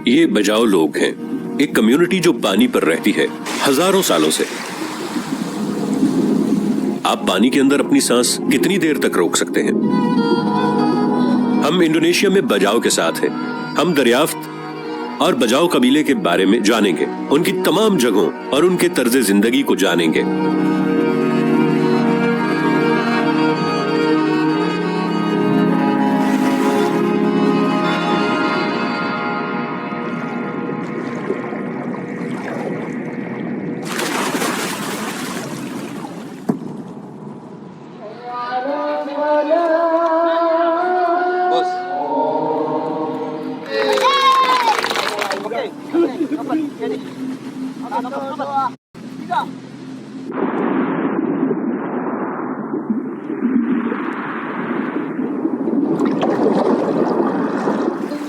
یہ بجاؤ لوگ ہیں، ایک کمیونٹی جو پانی پر رہتی ہے ہزاروں سالوں سے۔ آپ پانی کے اندر اپنی سانس کتنی دیر تک روک سکتے ہیں؟ ہم انڈونیشیا میں بجاؤ کے ساتھ ہیں۔ ہم دریافت اور بجاؤ قبیلے کے بارے میں جانیں گے، ان کی تمام جگہوں اور ان کے طرز زندگی کو جانیں گے۔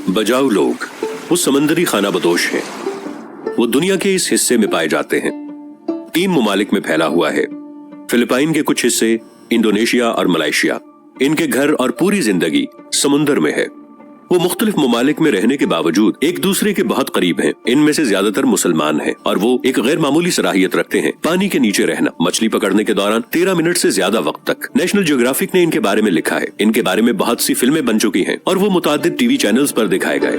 بجاؤ لوگ وہ سمندری خانہ بدوش ہیں۔ وہ دنیا کے اس حصے میں پائے جاتے ہیں۔ 3 ممالک میں پھیلا ہوا ہے، فلپائن کے کچھ حصے، انڈونیشیا اور ملائیشیا۔ ان کے گھر اور پوری زندگی سمندر میں ہے۔ وہ مختلف ممالک میں رہنے کے باوجود ایک دوسرے کے بہت قریب ہیں۔ ان میں سے زیادہ تر مسلمان ہیں اور وہ ایک غیر معمولی صلاحیت رکھتے ہیں، پانی کے نیچے رہنا، مچھلی پکڑنے کے دوران 13 منٹ سے زیادہ وقت تک۔ نیشنل جیوگرافک نے ان کے بارے میں لکھا ہے۔ ان کے بارے میں بہت سی فلمیں بن چکی ہیں اور وہ متعدد ٹی وی چینلز پر دکھائے گئے۔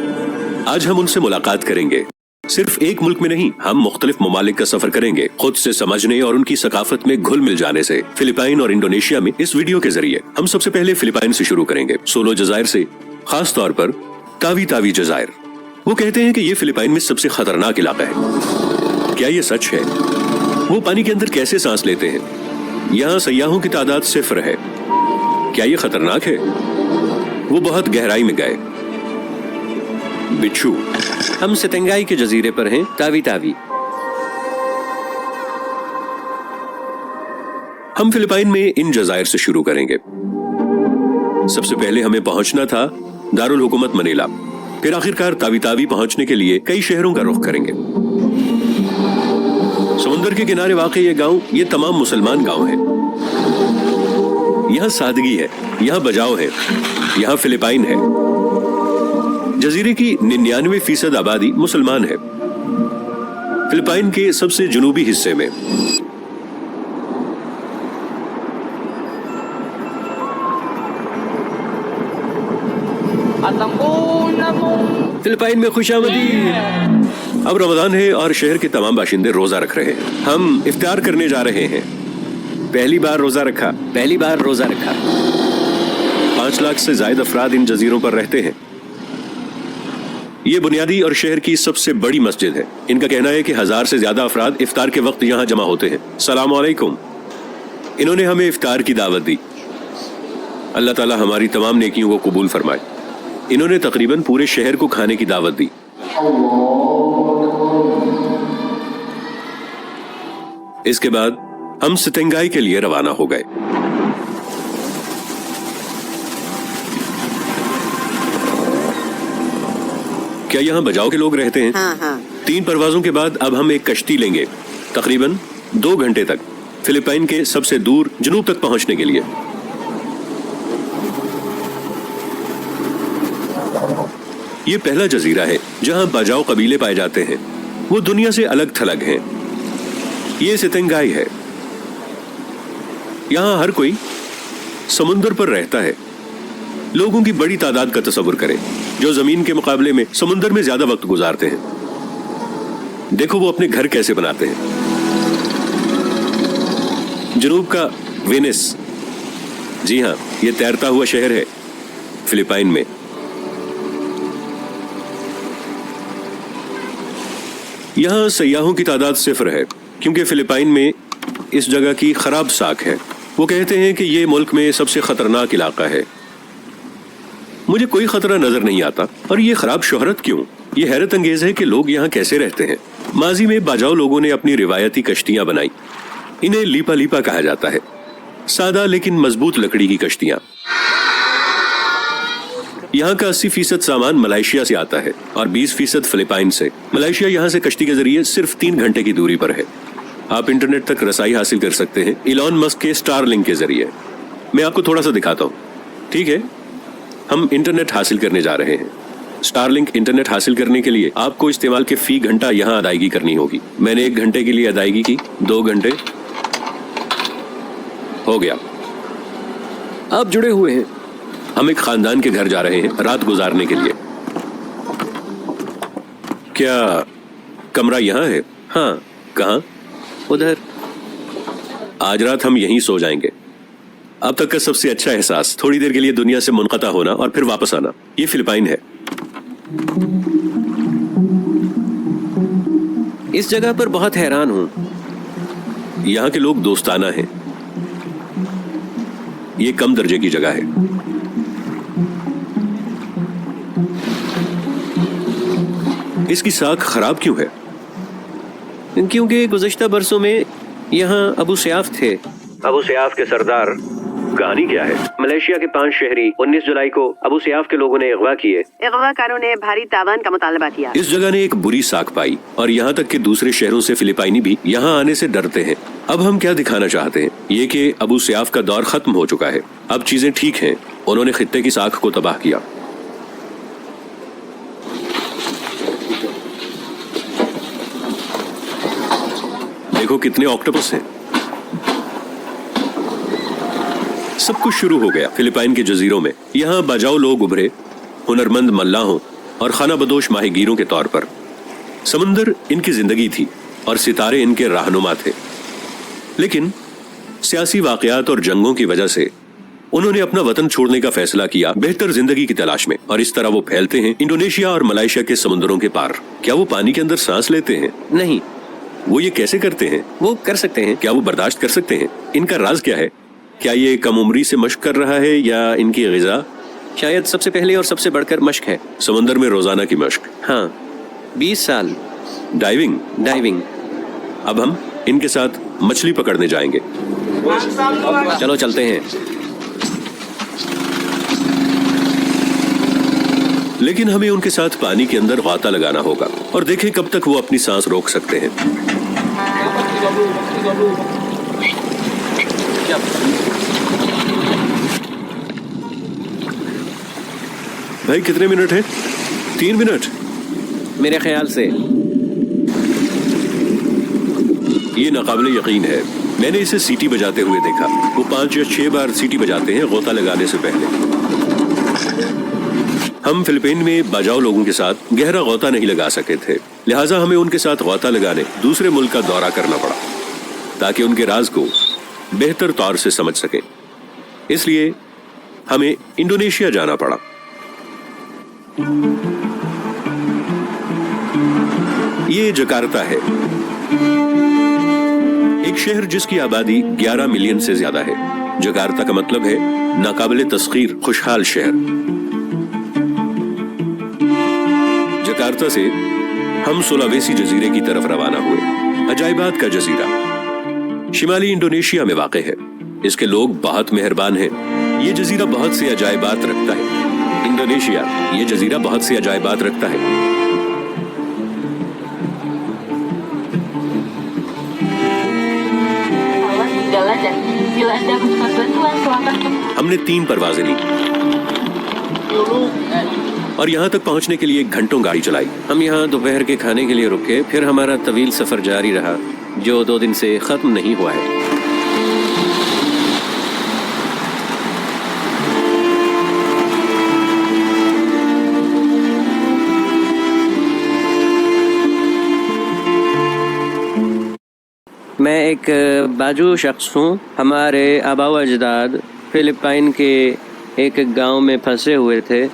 آج ہم ان سے ملاقات کریں گے۔ صرف ایک ملک میں نہیں، ہم مختلف ممالک کا سفر کریں گے، خود سے سمجھنے اور ان کی ثقافت میں گھل مل جانے سے۔ فلپائن اور انڈونیشیا میں اس ویڈیو کے ذریعے ہم سب سے پہلے فلپائن سے شروع کریں گے، سولو جزائر سے، خاص طور پر تاوی تاوی جزائر۔ وہ کہتے ہیں کہ یہ فلپائن میں سب سے خطرناک علاقہ ہے۔ کیا یہ سچ ہے؟ وہ پانی کے اندر کیسے سانس لیتے ہیں؟ یہاں سیاحوں کی تعداد 0 ہے۔ کیا یہ خطرناک ہے؟ وہ بہت گہرائی میں گئے۔ بچھو۔ ہم ستنگائی کے جزیرے پر ہیں، تاوی تاوی۔ ہم فلپائن میں ان جزائر سے شروع کریں گے۔ سب سے پہلے ہمیں پہنچنا تھا دارالحکومت منیلا، پھر آخرکار تاوی تاوی پہنچنے کے لیے کئی شہروں کا رخ کریں گے۔ سمندر کے کنارے واقع یہ گاؤں، یہ تمام مسلمان گاؤں ہیں۔ یہاں سادگی ہے، یہاں بجاؤ ہے، یہاں فلپائن ہے۔ جزیرے کی 99% آبادی مسلمان ہے۔ فلپائن کے سب سے جنوبی حصے میں۔ فلپائن میں خوش آمدید۔ اب رمضان ہے اور شہر کے تمام باشندے روزہ رکھ رہے ہیں۔ ہم افطار کرنے جا رہے ہیں۔ پہلی بار روزہ رکھا۔ 5 لاکھ سے زائد افراد ان جزیروں پر رہتے ہیں۔ یہ بنیادی اور شہر کی سب سے بڑی مسجد ہے۔ ان کا کہنا ہے کہ 1000 سے زیادہ افراد افطار کے وقت یہاں جمع ہوتے ہیں۔ السلام علیکم۔ انہوں نے ہمیں افطار کی دعوت دی۔ اللہ تعالی ہماری تمام نیکیوں کو قبول فرمائے۔ انہوں نے تقریباً پورے شہر کو کھانے کی دعوت دی۔ اس کے بعد ہم ستنگائی کے لیے روانہ ہو گئے۔ کیا یہاں بجاؤ کے لوگ رہتے ہیں؟ ہاں۔ 3 پروازوں کے بعد اب ہم ایک کشتی لیں گے، تقریباً 2 گھنٹے تک، فلپائن کے سب سے دور جنوب تک پہنچنے کے لیے۔ یہ پہلا جزیرہ ہے جہاں بجاؤ قبیلے پائے جاتے ہیں۔ وہ دنیا سے الگ تھلگ ہیں۔ یہ ستنگائی ہے۔ یہاں ہر کوئی سمندر پر رہتا ہے۔ لوگوں کی بڑی تعداد کا تصور کریں جو زمین کے مقابلے میں سمندر میں زیادہ وقت گزارتے ہیں۔ دیکھو وہ اپنے گھر کیسے بناتے ہیں۔ جنوب کا وینس، جی ہاں، یہ تیرتا ہوا شہر ہے فلپائن میں۔ یہاں سیاحوں کی تعداد 0 ہے کیونکہ فلپائن میں اس جگہ کی خراب ساکھ ہے۔ وہ کہتے ہیں کہ یہ ملک میں سب سے خطرناک علاقہ ہے۔ مجھے کوئی خطرہ نظر نہیں آتا، اور یہ خراب شہرت کیوں؟ یہ حیرت انگیز ہے کہ لوگ یہاں کیسے رہتے ہیں۔ ماضی میں بجاؤ لوگوں نے اپنی روایتی کشتیاں بنائی۔ انہیں لیپا لیپا کہا جاتا ہے، سادہ لیکن مضبوط لکڑی کی کشتیاں۔ یہاں کا 80% سامان ملائیشیا سے آتا ہے اور 20% فلپائن سے۔ ملائیشیا یہاں سے کشتی کے ذریعے صرف 3 گھنٹے کی دوری پر ہے۔ आप इंटरनेट तक रसाई हासिल कर सकते हैं इलॉन मस्क के स्टारलिंक के जरिए। मैं आपको थोड़ा सा दिखाता हूँ, ठीक है? हम इंटरनेट हासिल करने जा रहे हैं। स्टारलिंक इंटरनेट हासिल करने के लिए आपको इस्तेमाल के फी घंटा यहाँ अदायगी करनी होगी। मैंने 1 घंटे के लिए अदायगी की, 2 घंटे हो गया। आप जुड़े हुए हैं। हम एक खानदान के घर जा रहे हैं रात गुजारने के लिए। क्या कमरा यहाँ है? हाँ। कहाँ? उधर। आज रात हम यहीं सो जाएंगे। अब तक का सबसे अच्छा एहसास, थोड़ी देर के लिए दुनिया से मुनक़ता होना और फिर वापस आना। ये फिलिपाइन है। इस जगह पर बहुत हैरान हूँ। यहाँ के लोग दोस्ताना हैं। ये कम दर्जे की जगह है। इसकी साख खराब क्यों है? क्योंकि गुज़श्ता बरसों में यहाँ अबू सयाफ थे। अबू सयाफ के सरदार। कहानी क्या है? मलेशिया के 5 शहरी 19 जुलाई को अबू सयाफ के लोगों ने अगवा किए। अगवाकारों ने भारी तावान का मुतालबा किया। इस जगह ने एक बुरी साख पाई और यहाँ तक कि दूसरे शहरों से फिलिपाइनी भी यहाँ आने से डरते हैं। अब हम क्या दिखाना चाहते हैं? ये कि अबू सयाफ का दौर खत्म हो चुका है। अब चीजें ठीक हैं। उन्होंने खित्ते की साख को तबाह किया। देखो कितने ऑक्टोपस हैं। सब कुछ शुरू हो गया फिलिपाइन के जजीरों में। यहाँ बाजाओ लोग उभरे, हुनरमंद मल्लाहों और खाना बदोश माहीगीरों के तौर पर। समंदर इनकी जिंदगी थी और सितारे इनके रहनुमा थे। लेकिन सियासी वाकयात और जंगों की वजह से उन्होंने अपना वतन छोड़ने का फैसला किया बेहतर जिंदगी की तलाश में, और इस तरह वो फैलते हैं इंडोनेशिया और मलेशिया के समुद्रों के पार। क्या वो पानी के अंदर सांस लेते हैं? नहीं। वो ये कैसे करते हैं? वो कर सकते हैं। क्या वो बर्दाश्त कर सकते हैं? इनका राज क्या है? क्या ये कम उम्री से मश्क कर रहा है या इनकी ग़िज़ा? शायद सबसे पहले और सबसे बढ़कर मश्क है। समंदर में रोजाना की मश्क। हाँ, 20 साल। डाइविंग। अब हम इनके साथ मछली पकड़ने जाएंगे। चलो चलते हैं। लेकिन हमें उनके साथ पानी के अंदर गाता लगाना होगा और देखें कब तक वो अपनी सांस रोक सकते हैं। भाई कितने मिनट हैं? 3 मिनट मेरे ख्याल से। ये नाकाबिले यकीन है। मैंने इसे सीटी बजाते हुए देखा। वो 5 या 6 बार सीटी बजाते हैं गोता लगाने से पहले। हम फिलिपाइन में बाजाओ लोगों के साथ गहरा गोता नहीं लगा सके थे, लिहाजा हमें उनके साथ गोता लगाने दूसरे मुल्क का दौरा करना पड़ा ताकि उनके राज को बेहतर तौर से समझ सकें। इसलिए हमें इंडोनेशिया जाना पड़ा। ये जकार्ता है, एक शहर जिसकी आबादी 11 मिलियन से ज्यादा है। जकार्ता का मतलब है नाकाबिले तस्खीर खुशहाल शहर। जकार्ता से हम सुलावेसी जजीरे की तरफ रवाना हुए। अजायबात का जजीरा शिमाली इंडोनेशिया में वाक़ है। इसके लोग बहुत मेहरबान हैं। ये जजीरा बहुत से अजायबात रखता है। इंडोनेशिया ये जजीरा बहुत से अजायबात रखता है। हमने 3 परवाजें ली और यहाँ तक पहुँचने के लिए घंटों गाड़ी चलाई। हम यहाँ दोपहर के खाने के लिए रुके, फिर हमारा तवील सफर जारी रहा जो 2 दिन से खत्म नहीं हुआ है। मैं एक बाजू शख्स हूँ। हमारे आबा व अजदाद फिलिपाइन के एक गांव में फंसे हुए थे।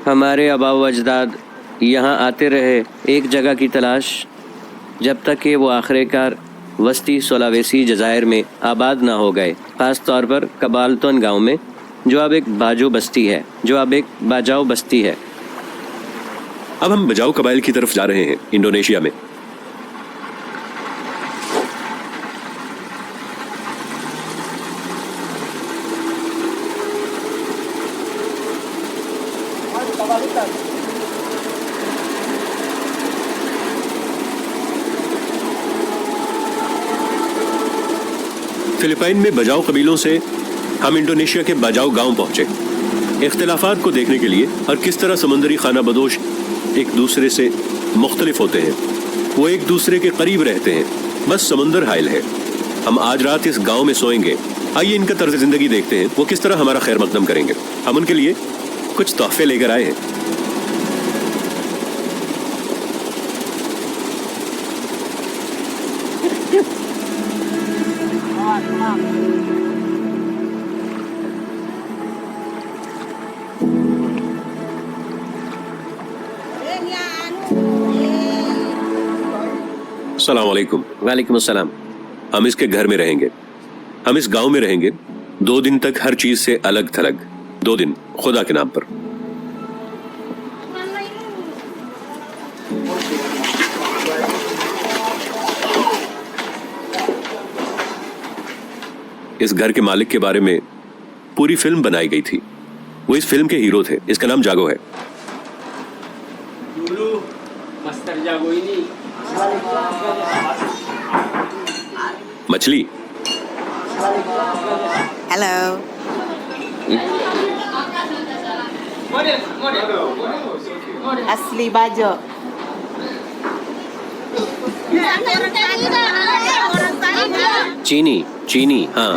हमारे आबा व अजदाद यहाँ आते रहे एक जगह की तलाश, जब तक कि वो आखिरकार वस्ती सुलावेसी जज़ायर में आबाद ना हो गए, ख़ास तौर पर कबाल्तोन गांव में, जो अब एक बाजाओ बस्ती है। अब हम बजाओ कबाइल की तरफ जा रहे हैं इंडोनेशिया में। फिलिपाइन में बजाओ कबीलों से हम इंडोनेशिया के बजाओ गांव पहुंचे, इख्तिलाफात को देखने के लिए और किस तरह समुंदरी खाना बदोश एक दूसरे से मुख्तलिफ होते हैं। वो एक दूसरे के करीब रहते हैं, बस समुंदर हाइल है। हम आज रात इस गांव में सोएंगे। आइए इनका तर्ज जिंदगी देखते हैं, वो किस तरह हमारा खैर मकदम करेंगे। हम उनके लिए कुछ तोहफे लेकर आए हैं। अस्सलाम वालेकुम। वालेकुम अस्सलाम। हम इसके घर में रहेंगे, हम इस गांव में रहेंगे 2 दिन तक, हर चीज से अलग थलग। 2 दिन खुदा के नाम पर। इस घर के मालिक के बारे में पूरी फिल्म बनाई गई थी। वो इस फिल्म के हीरो थे। इसका नाम जागो है। मछली। Hello. Asli Bajo. चीनी, चीनी, हाँ।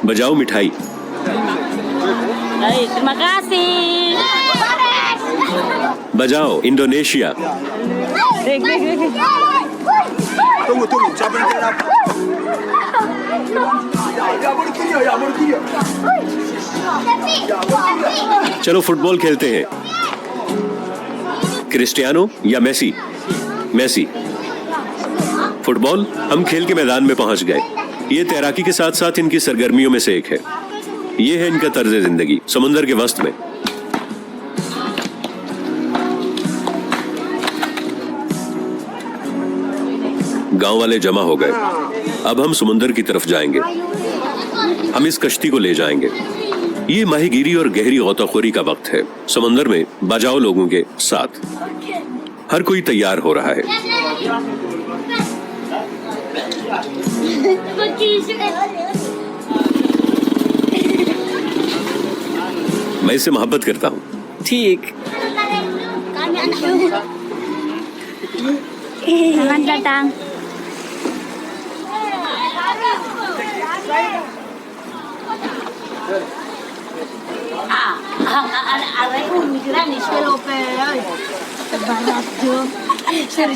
बजाओ मिठाई। Baik, terima kasih. बजाओ Indonesia. Tunggu, siapa yang kena apa? Ya, boleh kiri. चलो फुटबॉल खेलते हैं। क्रिस्टियानो या मेसी? मेसी। फुटबॉल। हम खेल के मैदान में पहुंच गए। ये तैराकी के साथ साथ इनकी सरगर्मियों में से एक है। ये है इनका तर्ज जिंदगी, समुंदर के वस्त में। गांव वाले जमा हो गए। अब हम समुंदर की तरफ जाएंगे। हम इस कश्ती को ले जाएंगे। ये माहीगीरी और गहरी गौताखोरी का वक्त है। समुंदर में बजाओ लोगों के साथ। हर कोई तैयार हो रहा है। मैं इससे मोहब्बत करता हूँ। ठीक। Selamat datang. Anak migran ni selo pe. Banyak tu. Seri.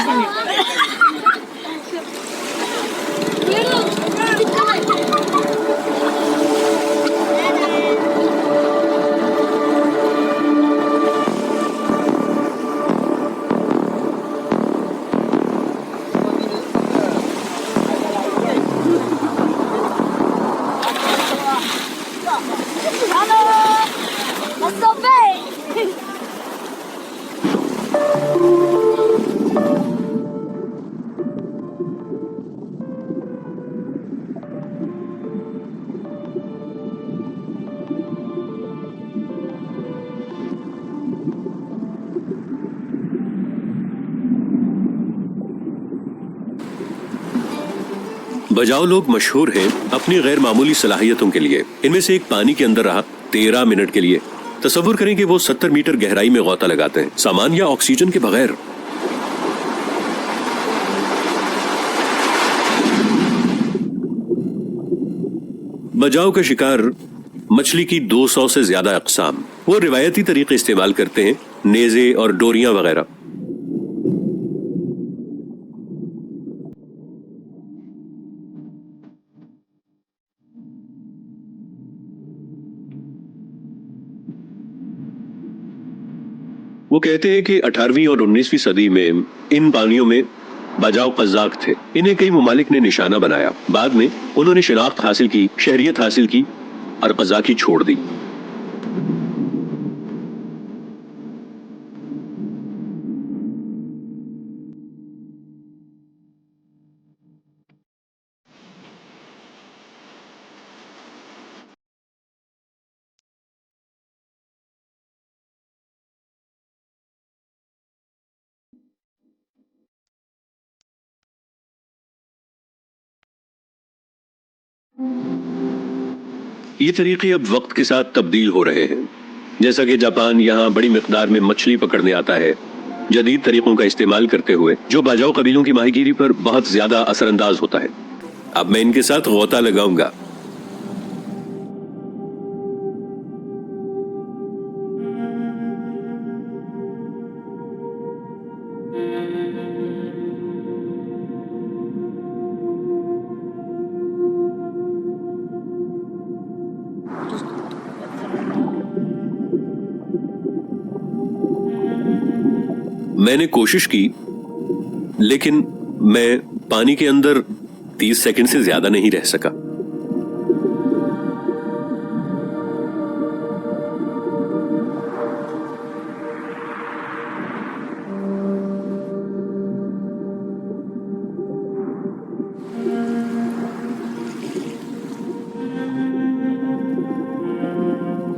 बजाओ लोग मशहूर हैं अपनी गैर मामूली सलाहियतों के लिए। इनमें से एक पानी के अंदर रहा 13 मिनट के लिए। तसव्वुर करें कि वो 70 मीटर गहराई में गौता लगाते हैं, सामान या ऑक्सीजन के बगैर। बजाओ का शिकार मछली की 200 से ज्यादा अक़साम। वो रिवायती तरीके इस्तेमाल करते हैं, नेज़े और डोरियां वगैरह। वो कहते हैं कि 18वीं और 19वीं सदी में इन पानियों में बजाओ कज़ाक थे। इन्हें कई ममालिक ने निशाना बनाया। बाद में उन्होंने शिनाख्त हासिल की, शहरियत हासिल की और कज़ाकी छोड़ दी। یہ طریقے اب وقت کے ساتھ تبدیل ہو رہے ہیں. جیسا کہ جاپان یہاں بڑی مقدار میں مچھلی پکڑنے آتا ہے جدید طریقوں کا استعمال کرتے ہوئے، جو باجاؤ قبیلوں کی ماہی گیری پر بہت زیادہ اثر انداز ہوتا ہے. اب میں ان کے ساتھ غوطہ لگاؤں گا. میں نے کوشش کی لیکن میں پانی کے اندر 30 سیکنڈ سے زیادہ نہیں رہ سکا.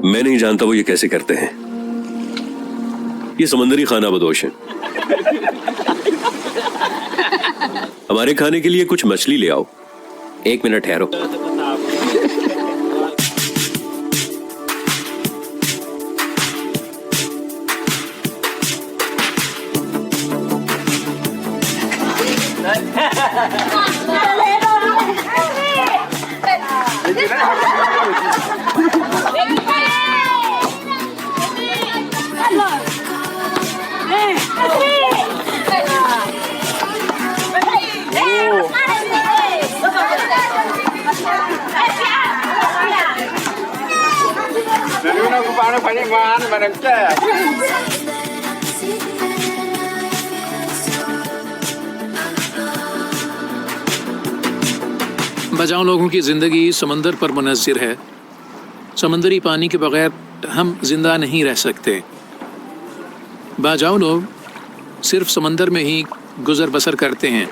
میں نہیں جانتا وہ یہ کیسے کرتے ہیں. یہ سمندری خانہ بدوش ہیں. ہمارے کھانے کے لیے کچھ مچھلی لے آؤ. 1 منٹ ٹھہرو. بجاؤ لوگوں کی زندگی سمندر پر منحصر ہے. سمندری پانی کے بغیر ہم زندہ نہیں رہ سکتے. باجاؤ لوگ صرف سمندر میں ہی گزر بسر کرتے ہیں.